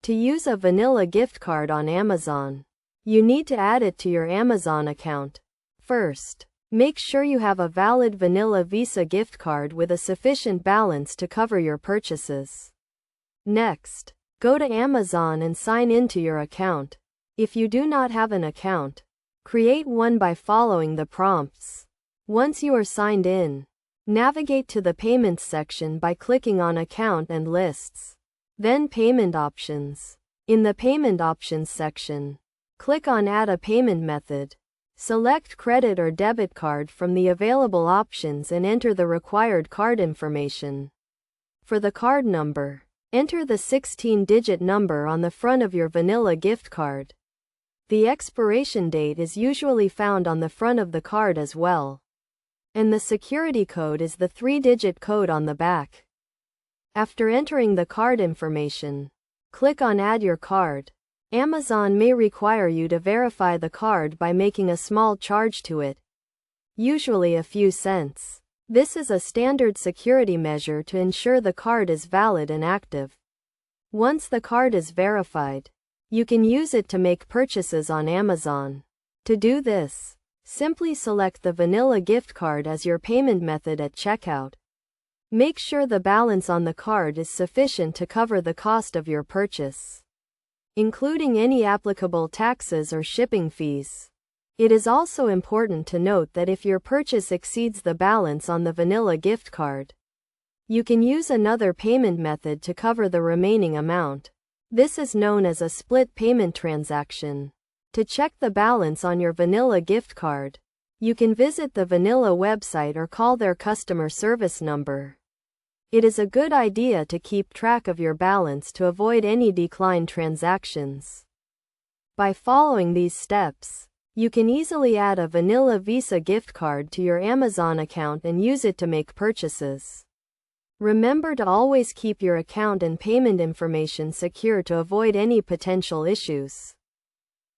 To use a vanilla gift card on Amazon, you need to add it to your Amazon account. First, make sure you have a valid vanilla Visa gift card with a sufficient balance to cover your purchases. Next, go to Amazon and sign into your account. If you do not have an account, create one by following the prompts. Once you are signed in, navigate to the Payments section by clicking on Account and Lists. Then Payment Options. In the Payment Options section, click on Add a Payment Method. Select credit or debit card from the available options and enter the required card information. For the card number, enter the 16-digit number on the front of your vanilla gift card. The expiration date is usually found on the front of the card as well, and the security code is the 3-digit code on the back. After entering the card information, click on Add your card. Amazon may require you to verify the card by making a small charge to it, usually a few cents. This is a standard security measure to ensure the card is valid and active. Once the card is verified, you can use it to make purchases on Amazon. To do this, simply select the vanilla gift card as your payment method at checkout. Make sure the balance on the card is sufficient to cover the cost of your purchase, including any applicable taxes or shipping fees. It is also important to note that if your purchase exceeds the balance on the vanilla gift card, you can use another payment method to cover the remaining amount. This is known as a split payment transaction. To check the balance on your vanilla gift card, you can visit the vanilla website or call their customer service number. It is a good idea to keep track of your balance to avoid any declined transactions. By following these steps, you can easily add a vanilla Visa gift card to your Amazon account and use it to make purchases. Remember to always keep your account and payment information secure to avoid any potential issues.